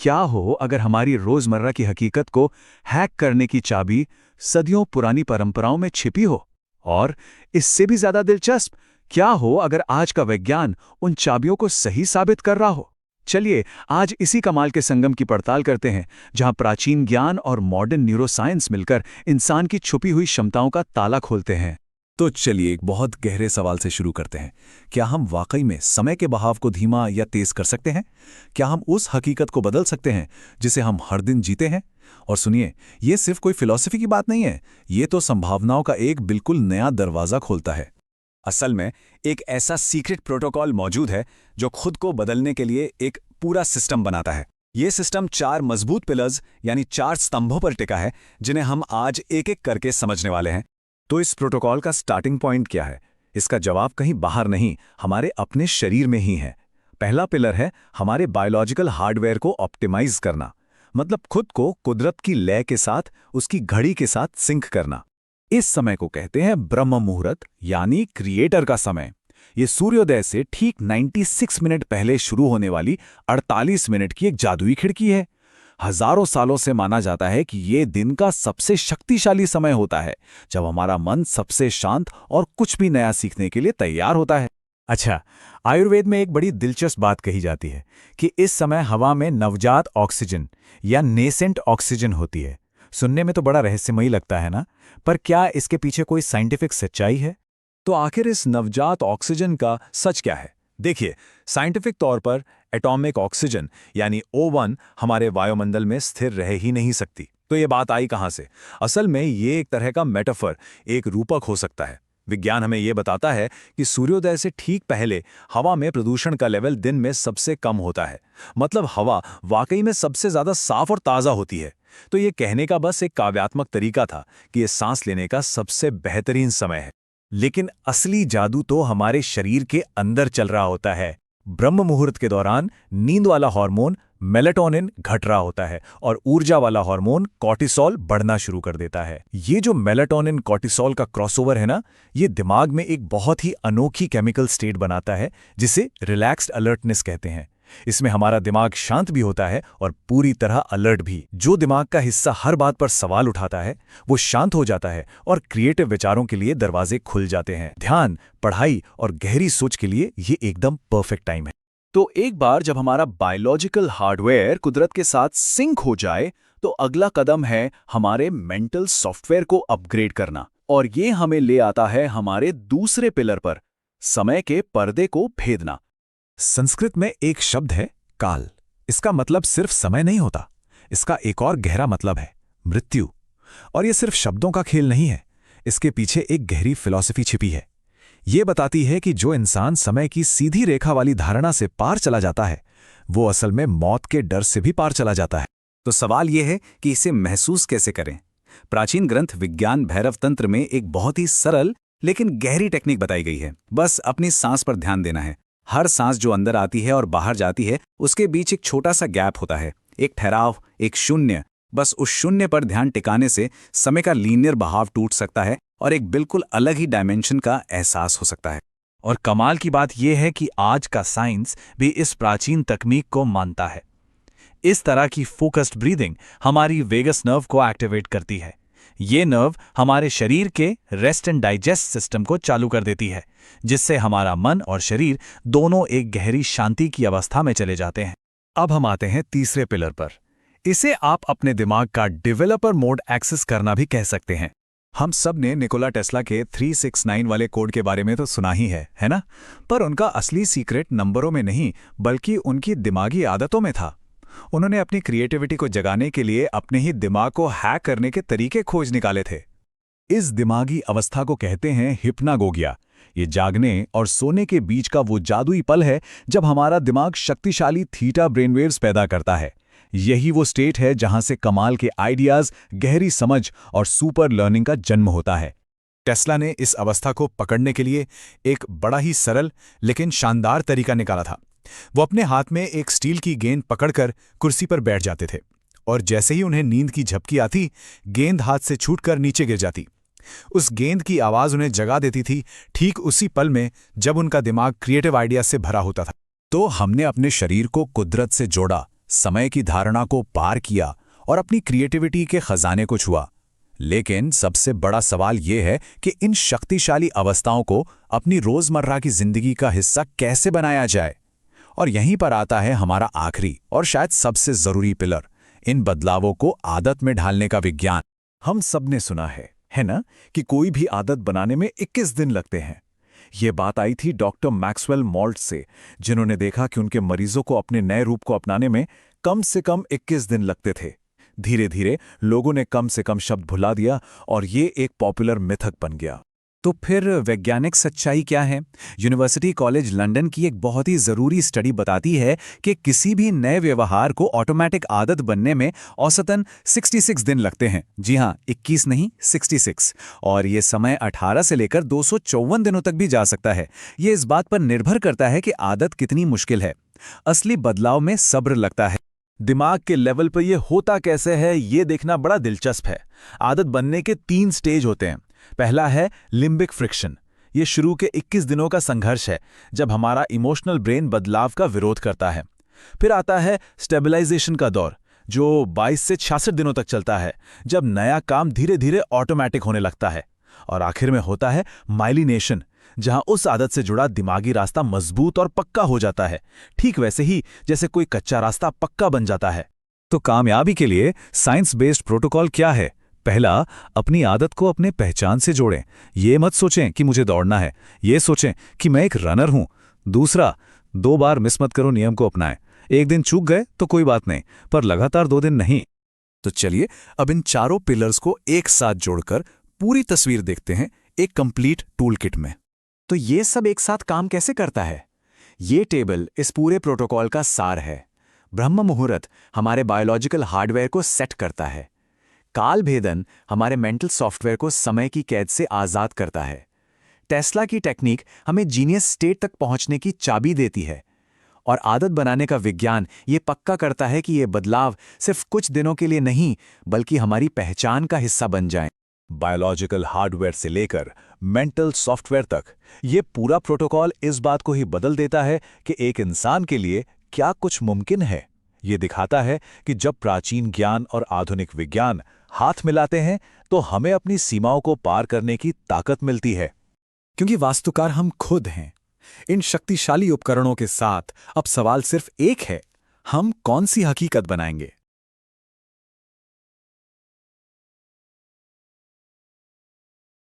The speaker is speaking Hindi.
क्या हो अगर हमारी रोजमर्रा की हकीकत को हैक करने की चाबी सदियों पुरानी परंपराओं में छिपी हो? और इससे भी ज्यादा दिलचस्प, क्या हो अगर आज का विज्ञान उन चाबियों को सही साबित कर रहा हो? चलिए आज इसी कमाल के संगम की पड़ताल करते हैं, जहां प्राचीन ज्ञान और मॉडर्न न्यूरोसाइंस मिलकर इंसान की छुपी हुई क्षमताओं का ताला खोलते हैं। तो चलिए एक बहुत गहरे सवाल से शुरू करते हैं। क्या हम वाकई में समय के बहाव को धीमा या तेज कर सकते हैं? क्या हम उस हकीकत को बदल सकते हैं जिसे हम हर दिन जीते हैं? और सुनिए, ये सिर्फ कोई फिलॉसफी की बात नहीं है, ये तो संभावनाओं का एक बिल्कुल नया दरवाजा खोलता है। असल में एक ऐसा सीक्रेट प्रोटोकॉल मौजूद है जो खुद को बदलने के लिए एक पूरा सिस्टम बनाता है। ये सिस्टम 4 मजबूत पिलर्स यानी 4 स्तंभों पर टिका है, जिन्हें हम आज एक एक करके समझने वाले हैं। तो इस प्रोटोकॉल का स्टार्टिंग पॉइंट क्या है? इसका जवाब कहीं बाहर नहीं, हमारे अपने शरीर में ही है। पहला पिलर है हमारे बायोलॉजिकल हार्डवेयर को ऑप्टिमाइज करना, मतलब खुद को कुदरत की लय के साथ, उसकी घड़ी के साथ सिंक करना। इस समय को कहते हैं ब्रह्म मुहूर्त, यानी क्रिएटर का समय। ये सूर्योदय से ठीक 96 मिनट पहले शुरू होने वाली 48 मिनट की एक जादुई खिड़की है। हजारों सालों से माना जाता है कि ये दिन का सबसे शक्तिशाली समय होता है, जब हमारा मन सबसे शांत और कुछ भी नया सीखने के लिए तैयार होता है। अच्छा, आयुर्वेद में एक बड़ी दिलचस्प बात कही जाती है कि इस समय हवा में नवजात ऑक्सीजन या नेसेंट ऑक्सीजन होती है। सुनने में तो बड़ा रहस्यमयी लगता है ना, पर क्या इसके पीछे कोई साइंटिफिक सच्चाई है? तो आखिर इस नवजात ऑक्सीजन का सच क्या है? देखिए, साइंटिफिक तौर पर एटॉमिक ऑक्सीजन यानी O1 हमारे वायुमंडल में स्थिर रह ही नहीं सकती। तो ये बात आई कहाँ से? असल में ये एक तरह का मेटाफर, एक रूपक हो सकता है। विज्ञान हमें ये बताता है कि सूर्योदय से ठीक पहले हवा में प्रदूषण का लेवल दिन में सबसे कम होता है। मतलब हवा वाकई में सबसे ज्यादा साफ और ताज़ा होती है। तो ये कहने का बस एक काव्यात्मक तरीका था कि ये सांस लेने का सबसे बेहतरीन समय है। लेकिन असली जादू तो हमारे शरीर के अंदर चल रहा होता है। ब्रह्म मुहूर्त के दौरान नींद वाला हार्मोन मेलाटोनिन घट रहा होता है और ऊर्जा वाला हार्मोन कॉर्टिसोल बढ़ना शुरू कर देता है। ये जो मेलाटोनिन कॉर्टिसोल का क्रॉसओवर है ना, ये दिमाग में एक बहुत ही अनोखी केमिकल स्टेट बनाता है, जिसे रिलैक्स्ड अलर्टनेस कहते हैं। इसमें हमारा दिमाग शांत भी होता है और पूरी तरह अलर्ट भी। जो दिमाग का हिस्सा हर बात पर सवाल उठाता है, वो शांत हो जाता है और क्रिएटिव विचारों के लिए दरवाजे खुल जाते हैं। ध्यान, पढ़ाई और गहरी सोच के लिए ये एकदम परफेक्ट टाइम है। तो एक बार जब हमारा बायोलॉजिकल हार्डवेयर कुदरत के साथ सिंक हो जाए, तो अगला कदम है हमारे मेंटल सॉफ्टवेयर को अपग्रेड करना। और ये हमें ले आता है हमारे दूसरे पिलर पर, समय के पर्दे को भेदना। संस्कृत में एक शब्द है काल। इसका मतलब सिर्फ समय नहीं होता, इसका एक और गहरा मतलब है मृत्यु। और ये सिर्फ शब्दों का खेल नहीं है, इसके पीछे एक गहरी फिलॉसफी छिपी है। ये बताती है कि जो इंसान समय की सीधी रेखा वाली धारणा से पार चला जाता है, वो असल में मौत के डर से भी पार चला जाता है। तो सवाल यह है कि इसे महसूस कैसे करें? प्राचीन ग्रंथ विज्ञान भैरव तंत्र में एक बहुत ही सरल लेकिन गहरी टेक्निक बताई गई है। बस अपनी सांस पर ध्यान देना है। हर सांस जो अंदर आती है और बाहर जाती है, उसके बीच एक छोटा सा गैप होता है, एक ठहराव, एक शून्य। बस उस शून्य पर ध्यान टिकाने से समय का लीनियर बहाव टूट सकता है और एक बिल्कुल अलग ही डायमेंशन का एहसास हो सकता है। और कमाल की बात यह है कि आज का साइंस भी इस प्राचीन तकनीक को मानता है। इस तरह की फोकस्ड ब्रीदिंग हमारी वेगस नर्व को एक्टिवेट करती है। ये नर्व हमारे शरीर के रेस्ट एंड डाइजेस्ट सिस्टम को चालू कर देती है, जिससे हमारा मन और शरीर दोनों एक गहरी शांति की अवस्था में चले जाते हैं। अब हम आते हैं तीसरे पिलर पर। इसे आप अपने दिमाग का डेवलपर मोड एक्सेस करना भी कह सकते हैं। हम सब ने निकोला टेस्ला के 369 वाले कोड के बारे में तो सुना ही है ना? पर उनका असली सीक्रेट नंबरों में नहीं, बल्कि उनकी दिमागी आदतों में था। उन्होंने अपनी क्रिएटिविटी को जगाने के लिए अपने ही दिमाग को हैक करने के तरीके खोज निकाले थे। इस दिमागी अवस्था को कहते हैं हिप्नागोगिया। ये जागने और सोने के बीच का वो जादुई पल है जब हमारा दिमाग शक्तिशाली थीटा ब्रेनवेव्स पैदा करता है। यही वो स्टेट है जहां से कमाल के आइडियाज, गहरी समझ और सुपर लर्निंग का जन्म होता है। टेस्ला ने इस अवस्था को पकड़ने के लिए एक बड़ा ही सरल लेकिन शानदार तरीका निकाला था। वो अपने हाथ में एक स्टील की गेंद पकड़कर कुर्सी पर बैठ जाते थे और जैसे ही उन्हें नींद की झपकी आती, गेंद हाथ से छूटकर नीचे गिर जाती। उस गेंद की आवाज उन्हें जगा देती थी, ठीक उसी पल में जब उनका दिमाग क्रिएटिव आइडिया से भरा होता था। तो हमने अपने शरीर को कुदरत से जोड़ा, समय की धारणा को पार किया और अपनी क्रिएटिविटी के खजाने को छुआ। लेकिन सबसे बड़ा सवाल यह है कि इन शक्तिशाली अवस्थाओं को अपनी रोजमर्रा की जिंदगी का हिस्सा कैसे बनाया जाए। और यहीं पर आता है हमारा आखिरी और शायद सबसे जरूरी पिलर, इन बदलावों को आदत में ढालने का विज्ञान। हम सब ने सुना है ना, कि कोई भी आदत बनाने में 21 दिन लगते हैं। ये बात आई थी डॉक्टर मैक्सवेल मॉल्ट से, जिन्होंने देखा कि उनके मरीजों को अपने नए रूप को अपनाने में कम से कम 21 दिन लगते थे। धीरे धीरे लोगों ने कम से कम शब्द भुला दिया और ये एक पॉपुलर मिथक बन गया। तो फिर वैज्ञानिक सच्चाई क्या है? यूनिवर्सिटी कॉलेज लंदन की एक बहुत ही ज़रूरी स्टडी बताती है कि किसी भी नए व्यवहार को ऑटोमेटिक आदत बनने में औसतन 66 दिन लगते हैं। जी हाँ, 21 नहीं, 66। और ये समय 18 से लेकर 254 दिनों तक भी जा सकता है। ये इस बात पर निर्भर करता है कि आदत कितनी मुश्किल है। असली बदलाव में सब्र लगता है। दिमाग के लेवल पर यह होता कैसे है, ये देखना बड़ा दिलचस्प है। आदत बनने के 3 स्टेज होते हैं। पहला है लिम्बिक फ्रिक्शन। ये शुरू के 21 दिनों का संघर्ष है, जब हमारा इमोशनल ब्रेन बदलाव का विरोध करता है। फिर आता है स्टेबलाइजेशन का दौर, जो 22 से 66 दिनों तक चलता है, जब नया काम धीरे धीरे ऑटोमेटिक होने लगता है। और आखिर में होता है माइलिनेशन, जहां उस आदत से जुड़ा दिमागी रास्ता मजबूत और पक्का हो जाता है, ठीक वैसे ही जैसे कोई कच्चा रास्ता पक्का बन जाता है। तो कामयाबी के लिए साइंस बेस्ड प्रोटोकॉल क्या है? पहला, अपनी आदत को अपने पहचान से जोड़ें। ये मत सोचें कि मुझे दौड़ना है, ये सोचें कि मैं एक रनर हूं। दूसरा, 2 बार मिस मत करो नियम को अपनाएं। एक दिन चूक गए तो कोई बात नहीं, पर लगातार 2 दिन नहीं। तो चलिए अब इन चारों पिलर्स को एक साथ जोड़कर पूरी तस्वीर देखते हैं एक कंप्लीट टूल किट में। तो ये सब एक साथ काम कैसे करता है? ये टेबल इस पूरे प्रोटोकॉल का सार है। ब्रह्म मुहूर्त हमारे बायोलॉजिकल हार्डवेयर को सेट करता है। काल भेदन हमारे मेंटल सॉफ्टवेयर को समय की कैद से आज़ाद करता है। टेस्ला की टेक्निक हमें जीनियस स्टेट तक पहुंचने की चाबी देती है। और आदत बनाने का विज्ञान ये पक्का करता है कि ये बदलाव सिर्फ कुछ दिनों के लिए नहीं, बल्कि हमारी पहचान का हिस्सा बन जाएं। बायोलॉजिकल हार्डवेयर से लेकर मेंटल सॉफ्टवेयर तक, ये पूरा प्रोटोकॉल इस बात को ही बदल देता है कि एक इंसान के लिए क्या कुछ मुमकिन है। ये दिखाता है कि जब प्राचीन ज्ञान और आधुनिक विज्ञान हाथ मिलाते हैं तो हमें अपनी सीमाओं को पार करने की ताकत मिलती है। क्योंकि वास्तुकार हम खुद हैं। इन शक्तिशाली उपकरणों के साथ अब सवाल सिर्फ एक है, हम कौन सी हकीकत बनाएंगे?